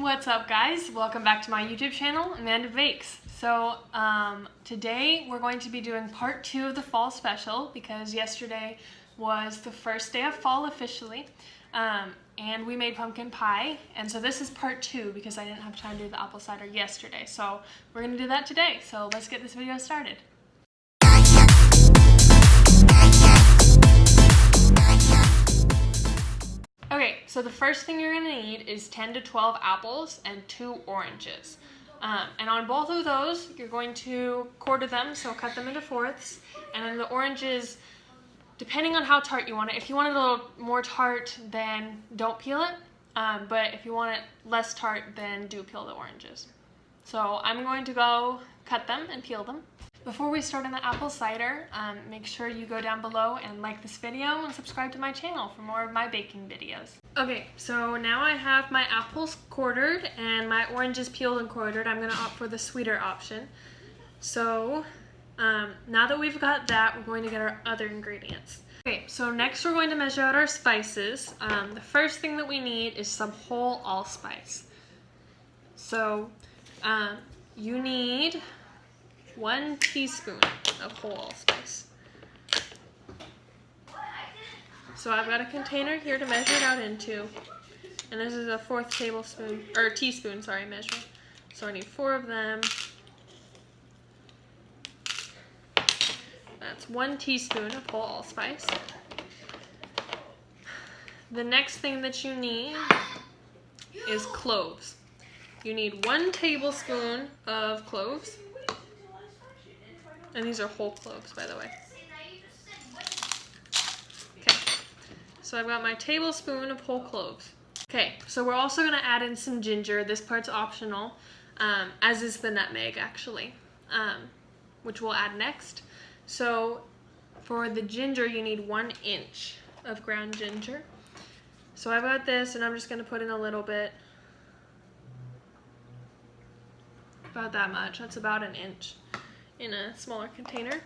What's up, guys? Welcome back to my YouTube channel, Amanda Bakes. So today we're going to be doing part 2 of the fall special because yesterday was the first day of fall officially, and we made pumpkin pie, and so this is part 2 because I didn't have time to do the apple cider yesterday. So we're going to do that today. So let's get this video started. Okay, so the first thing you're gonna need is 10 to 12 apples and 2 oranges. And on both of those, you're going to quarter them, so cut them into fourths. And then the oranges, depending on how tart you want it, if you want it a little more tart, then don't peel it. But if you want it less tart, then do peel the oranges. So I'm going to go cut them and peel them. Before we start on the apple cider, make sure you go down below and like this video and subscribe to my channel for more of my baking videos. Okay, so now I have my apples quartered and my oranges peeled and quartered. I'm going to opt for the sweeter option. So now that we've got that, we're going to get our other ingredients. Okay, so next we're going to measure out our spices. The first thing that we need is some whole allspice. So you need 1 teaspoon of whole allspice. So I've got a container here to measure it out into, and this is a 4th tablespoon, or teaspoon, sorry, measure. So I need 4 of them. That's 1 teaspoon of whole allspice. The next thing that you need is cloves. You need 1 tablespoon of cloves. And these are whole cloves, by the way. Okay, so I've got my tablespoon of whole cloves. Okay, so we're also going to add in some ginger. This part's optional, as is the nutmeg, actually, which we'll add next. So for the ginger, you need 1 inch of ground ginger. So I've got this, and I'm just going to put in a little bit. About that much. That's about 1 inch. In a smaller container.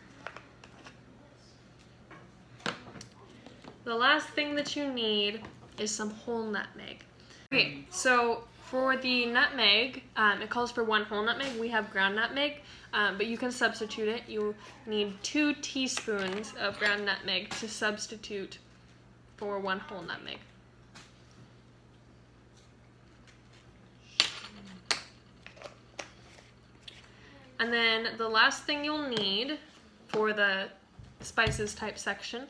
The last thing that you need is some whole nutmeg. Okay, so for the nutmeg, it calls for 1 whole nutmeg. We have ground nutmeg, but you can substitute it. You need 2 teaspoons of ground nutmeg to substitute for 1 whole nutmeg. And then the last thing you'll need for the spices type section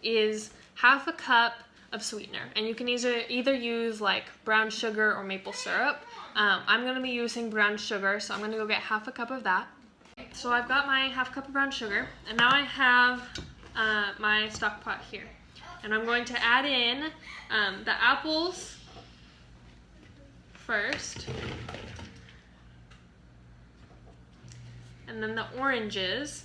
is 1/2 cup of sweetener. And you can either use like brown sugar or maple syrup. I'm going to be using brown sugar, so I'm going to go get 1/2 cup of that. So I've got my 1/2 cup of brown sugar, and now I have my stock pot here. And I'm going to add in the apples first. And then the oranges.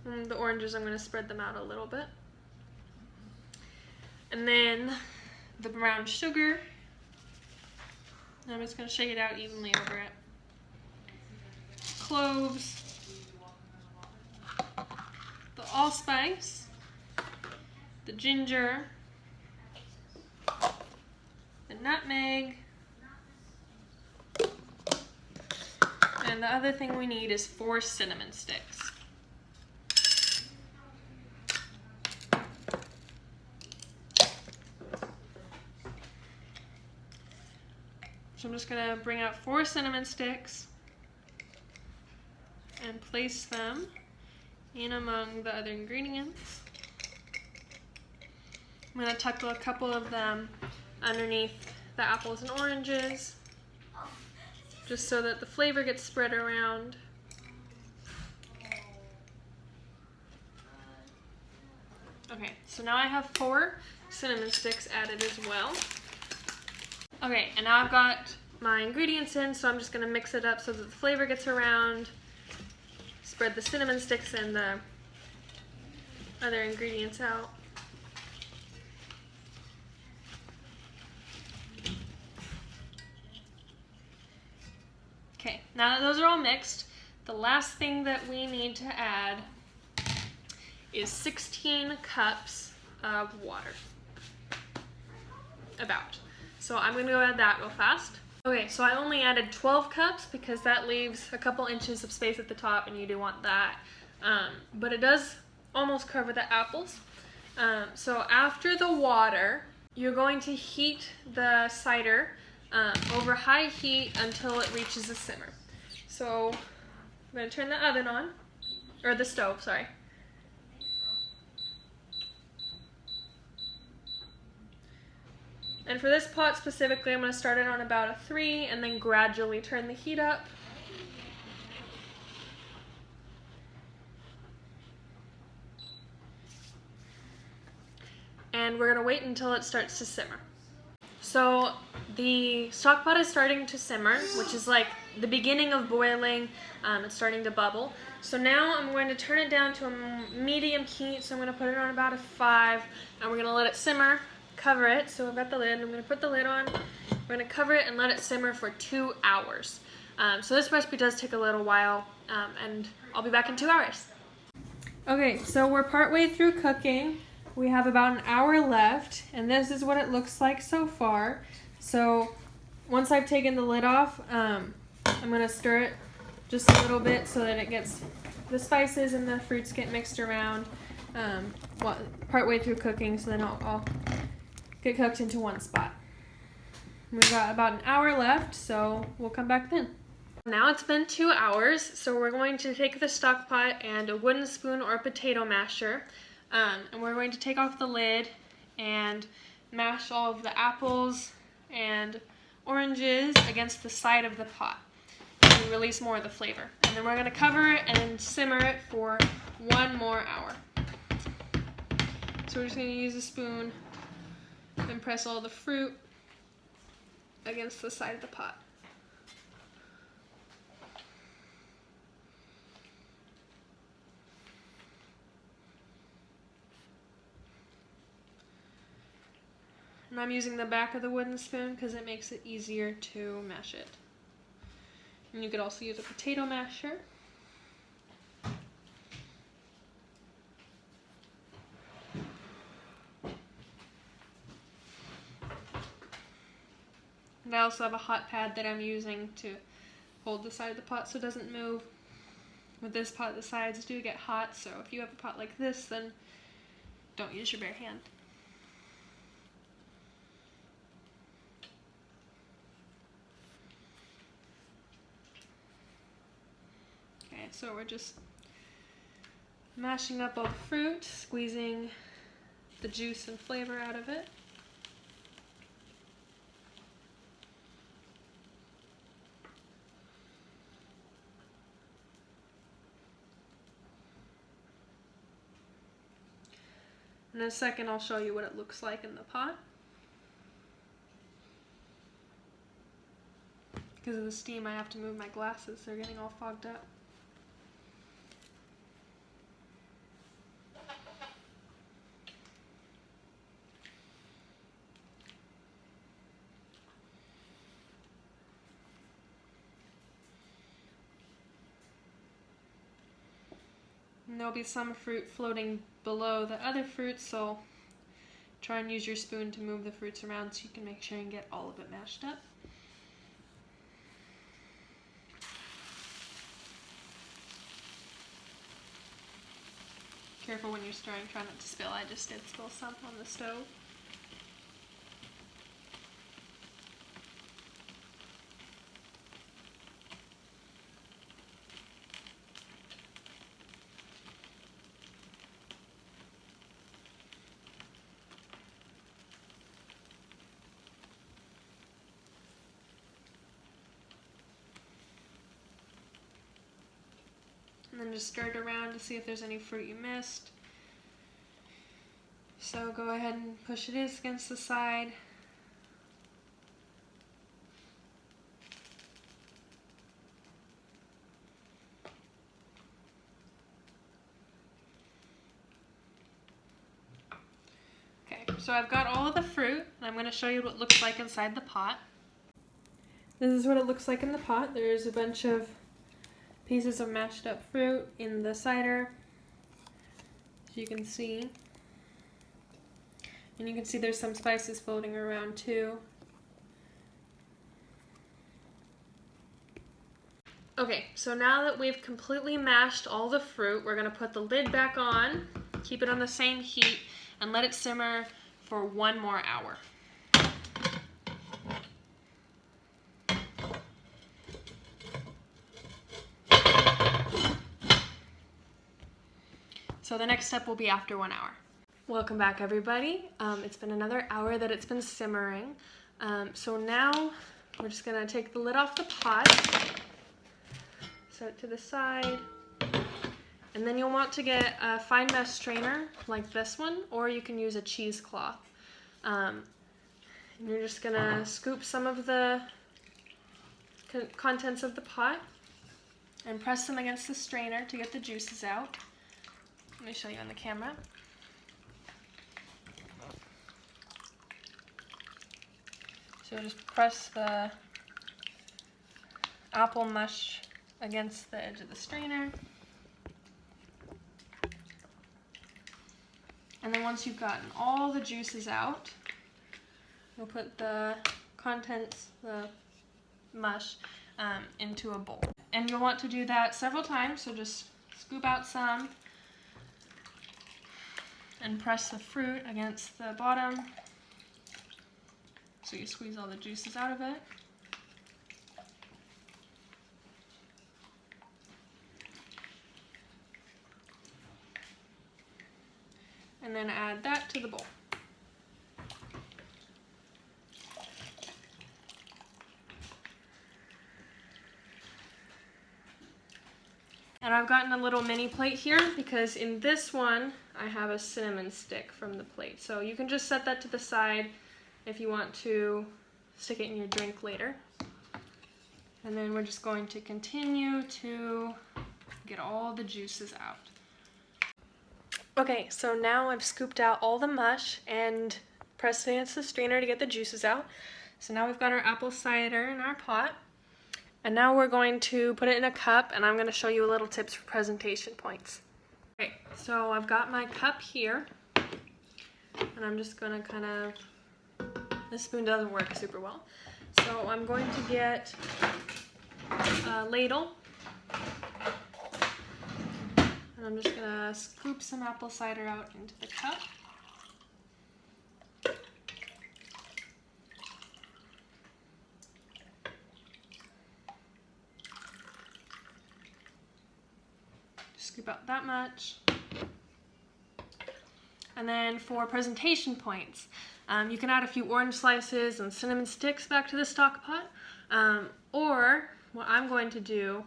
And the oranges, I'm going to spread them out a little bit. And then the brown sugar. I'm just going to shake it out evenly over it. Cloves. The allspice. The ginger. Nutmeg, and the other thing we need is 4 cinnamon sticks. So I'm just going to bring out 4 cinnamon sticks and place them in among the other ingredients. I'm going to tuck a couple of them underneath the apples and oranges, just so that the flavor gets spread around. Okay, so now I have 4 cinnamon sticks added as well. Okay, and now I've got my ingredients in, so I'm just going to mix it up so that the flavor gets around, spread the cinnamon sticks and the other ingredients out. Okay, now that those are all mixed, the last thing that we need to add is 16 cups of water. About. So I'm gonna go add that real fast. Okay, so I only added 12 cups because that leaves a couple inches of space at the top and you do want that. But it does almost cover the apples. So after the water, you're going to heat the cider over high heat until it reaches a simmer. So I'm going to turn the oven on, or the stove, sorry. And for this pot specifically, I'm going to start it on about a 3 and then gradually turn the heat up. And we're going to wait until it starts to simmer. So the stock pot is starting to simmer, which is like the beginning of boiling. It's starting to bubble. So now I'm going to turn it down to a medium heat. So I'm going to put it on about a 5 and we're going to let it simmer, cover it. So I've got the lid. I'm going to put the lid on. We're going to cover it and let it simmer for 2 hours. So this recipe does take a little while and I'll be back in 2 hours. Okay, so we're partway through cooking. We have about an hour left, and this is what it looks like so far. So once I've taken the lid off, I'm going to stir it just a little bit so that it gets, the spices and the fruits get mixed around partway through cooking, so then I'll get cooked into one spot. We've got about an hour left, so we'll come back then. Now it's been 2 hours, so we're going to take the stock pot and a wooden spoon or a potato masher. And we're going to take off the lid and mash all of the apples and oranges against the side of the pot to release more of the flavor. And then we're going to cover it and simmer it for 1 more hour. So we're just going to use a spoon and press all the fruit against the side of the pot. And I'm using the back of the wooden spoon because it makes it easier to mash it. And you could also use a potato masher. And I also have a hot pad that I'm using to hold the side of the pot so it doesn't move. With this pot, the sides do get hot, so if you have a pot like this, then don't use your bare hand. So we're just mashing up all the fruit, squeezing the juice and flavor out of it. In a second I'll show you what it looks like in the pot. Because of the steam I have to move my glasses, they're getting all fogged up. And there'll be some fruit floating below the other fruits, so try and use your spoon to move the fruits around so you can make sure and get all of it mashed up. Careful when you're stirring, try not to spill. I just did spill some on the stove. And then just stir it around to see if there's any fruit you missed. So go ahead and push it against the side. Okay, so I've got all of the fruit, and I'm going to show you what it looks like inside the pot. This is what it looks like in the pot. There's a bunch of pieces of mashed up fruit in the cider. so you can see. And you can see there's some spices floating around too. Okay, so now that we've completely mashed all the fruit, we're gonna put the lid back on, keep it on the same heat, and let it simmer for 1 more hour. So the next step will be after 1 hour. Welcome back, everybody. It's been another hour that it's been simmering. So now we're just gonna take the lid off the pot, set it to the side, and then you'll want to get a fine mesh strainer like this one, or you can use a cheesecloth. And you're just gonna scoop some of the contents of the pot and press them against the strainer to get the juices out. Let me show you on the camera. So just press the apple mush against the edge of the strainer. And then once you've gotten all the juices out, you'll put the contents, the mush, into a bowl. And you'll want to do that several times, so just scoop out some and press the fruit against the bottom so you squeeze all the juices out of it. And then add that to the bowl. And I've gotten a little mini plate here because in this one I have a cinnamon stick from the plate. So you can just set that to the side if you want to stick it in your drink later. And then we're just going to continue to get all the juices out. Okay, so now I've scooped out all the mush and pressed it against the strainer to get the juices out. So now we've got our apple cider in our pot. And now we're going to put it in a cup, and I'm going to show you a little tips for presentation points. Okay, so I've got my cup here, and I'm just going to kind of, this spoon doesn't work super well. So I'm going to get a ladle. And I'm just gonna scoop some apple cider out into the cup. Scoop out that much. And then for presentation points, you can add a few orange slices and cinnamon sticks back to the stock pot. Or what I'm going to do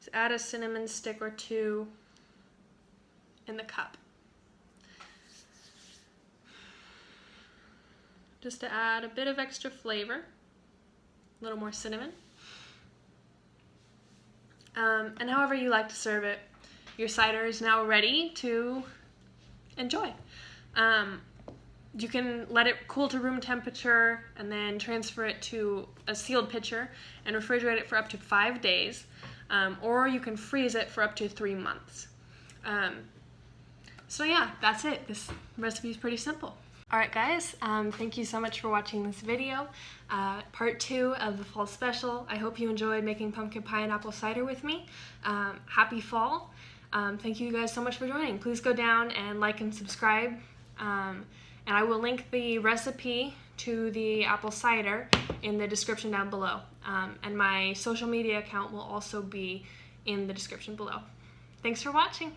is add a cinnamon stick or two in the cup. Just to add a bit of extra flavor, a little more cinnamon. And however you like to serve it, your cider is now ready to enjoy. You can let it cool to room temperature and then transfer it to a sealed pitcher and refrigerate it for up to 5 days. Or you can freeze it for up to 3 months. So yeah, that's it. This recipe is pretty simple. Alright guys, thank you so much for watching this video. Part 2 of the fall special. I hope you enjoyed making pumpkin pie and apple cider with me. Happy fall. Thank you guys so much for joining. Please go down and like and subscribe. And I will link the recipe to the apple cider in the description down below. And my social media account will also be in the description below. Thanks for watching.